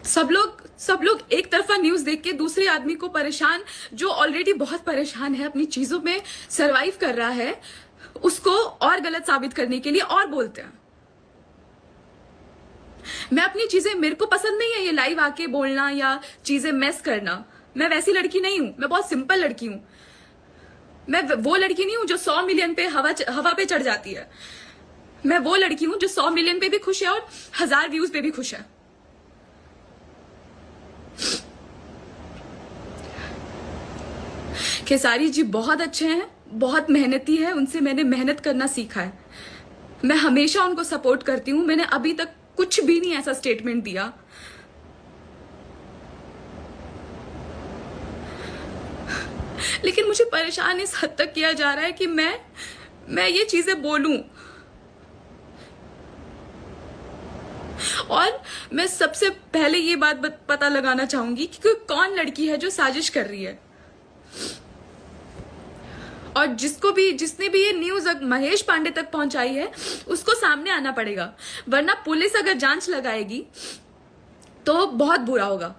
सब लोग एक तरफा न्यूज देख के दूसरे आदमी को परेशान, जो ऑलरेडी बहुत परेशान है, अपनी चीजों में सरवाइव कर रहा है, उसको और गलत साबित करने के लिए और बोलते हैं। मैं अपनी चीजें, मेरे को पसंद नहीं है ये लाइव आके बोलना या चीजें मेस करना। मैं वैसी लड़की नहीं हूं, मैं बहुत सिंपल लड़की हूं। मैं वो लड़की नहीं हूं जो 100 मिलियन पे हवा पे चढ़ जाती है। मैं वो लड़की हूं जो 100 मिलियन पे भी खुश है और 1000 व्यूज पे भी खुश है। खेसारी जी बहुत अच्छे हैं, बहुत मेहनती है, उनसे मैंने मेहनत करना सीखा है। मैं हमेशा उनको सपोर्ट करती हूं। मैंने अभी तक कुछ भी नहीं ऐसा स्टेटमेंट दिया। लेकिन मुझे परेशान इस हद तक किया जा रहा है कि मैं ये चीजें बोलूं। और मैं सबसे पहले ये बात पता लगाना चाहूंगी कि कौन लड़की है जो साजिश कर रही है। और जिसने भी ये न्यूज महेश पांडे तक पहुंचाई है, उसको सामने आना पड़ेगा, वरना पुलिस अगर जांच लगाएगी तो बहुत बुरा होगा।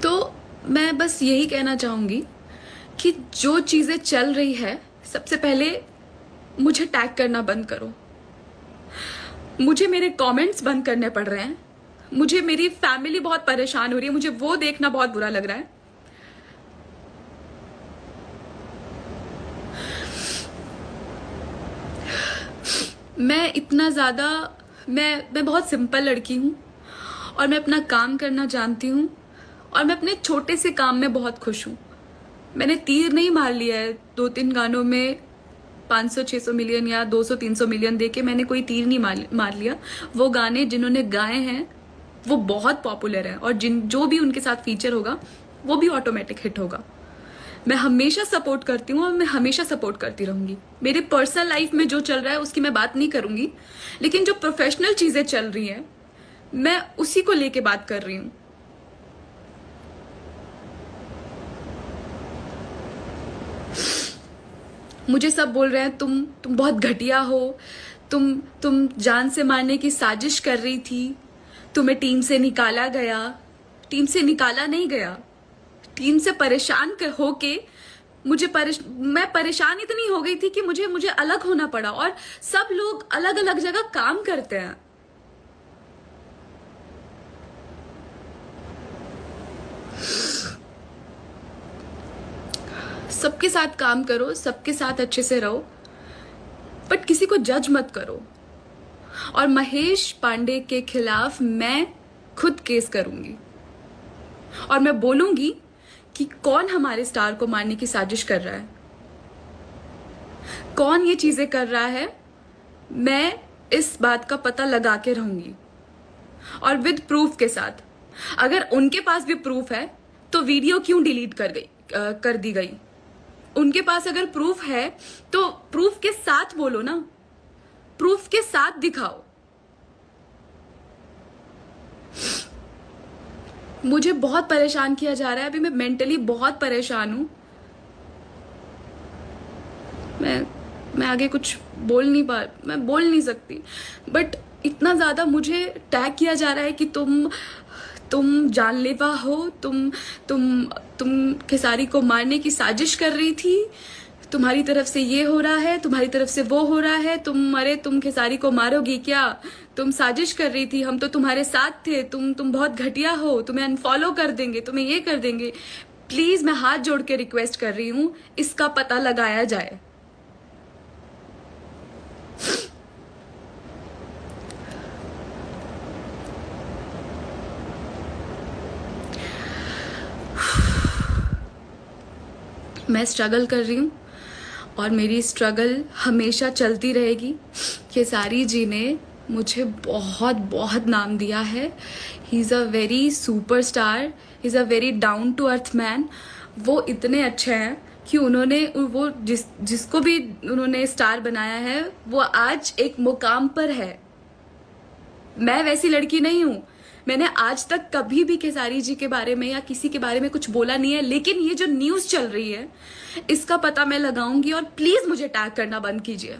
तो मैं बस यही कहना चाहूंगी कि जो चीजें चल रही है, सबसे पहले मुझे टैग करना बंद करो। मुझे मेरे कमेंट्स बंद करने पड़ रहे हैं। मुझे मेरी फैमिली बहुत परेशान हो रही है, मुझे वो देखना बहुत बुरा लग रहा है। मैं इतना ज्यादा मैं बहुत सिंपल लड़की हूं और मैं अपना काम करना जानती हूं और मैं अपने छोटे से काम में बहुत खुश हूं। मैंने तीर नहीं मार लिया है 2-3 गानों में 500-600 मिलियन या 200-300 मिलियन देके मैंने कोई तीर नहीं मार लिया। वो गाने जिन्होंने गाए हैं वो बहुत पॉपुलर है और जो भी उनके साथ फीचर होगा वो भी ऑटोमेटिक हिट होगा। मैं हमेशा सपोर्ट करती हूँ और मैं हमेशा सपोर्ट करती रहूंगी। मेरे पर्सनल लाइफ में जो चल रहा है उसकी मैं बात नहीं करूंगी, लेकिन जो प्रोफेशनल चीजें चल रही हैं मैं उसी को लेके बात कर रही हूँ। मुझे सब बोल रहे हैं तुम बहुत घटिया हो, तुम जान से मारने की साजिश कर रही थी, तुम्हें टीम से निकाला गया। टीम से निकाला नहीं गया, टीम से परेशान होके मैं परेशान इतनी हो गई थी कि मुझे अलग होना पड़ा। और सब लोग अलग अलग जगह काम करते हैं। सबके साथ काम करो, सबके साथ अच्छे से रहो, बट किसी को जज मत करो। और महेश पांडे के खिलाफ मैं खुद केस करूंगी और मैं बोलूंगी कि कौन हमारे स्टार को मारने की साजिश कर रहा है, कौन ये चीजें कर रहा है। मैं इस बात का पता लगा के रहूंगी और विद प्रूफ के साथ। अगर उनके पास भी प्रूफ है तो वीडियो क्यों डिलीट कर दी गई? उनके पास अगर प्रूफ है तो प्रूफ के साथ बोलो ना, प्रूफ के साथ दिखाओ। मुझे बहुत परेशान किया जा रहा है, अभी मैं मेंटली बहुत परेशान हूं। मैं आगे कुछ मैं बोल नहीं सकती, बट इतना ज्यादा मुझे टैग किया जा रहा है कि तुम जानलेवा हो, तुम खेसारी को मारने की साजिश कर रही थी, तुम्हारी तरफ से ये हो रहा है, तुम्हारी तरफ से वो हो रहा है, तुम खेसारी को मारोगी क्या? तुम साजिश कर रही थी, हम तो तुम्हारे साथ थे, तुम बहुत घटिया हो, तुम्हें अनफॉलो कर देंगे, तुम्हें ये कर देंगे। प्लीज मैं हाथ जोड़ के रिक्वेस्ट कर रही हूं, इसका पता लगाया जाए। मैं स्ट्रगल कर रही हूँ और मेरी स्ट्रगल हमेशा चलती रहेगी। खेसारी जी ने मुझे बहुत बहुत नाम दिया है। He is a very superstar, he is a very down to earth man. वो इतने अच्छे हैं कि उन्होंने जिसको भी उन्होंने स्टार बनाया है वो आज एक मुकाम पर है। मैं वैसी लड़की नहीं हूँ, मैंने आज तक कभी भी खेसारी जी के बारे में या किसी के बारे में कुछ बोला नहीं है, लेकिन ये जो न्यूज़ चल रही है इसका पता मैं लगाऊंगी और प्लीज़ मुझे टैग करना बंद कीजिए।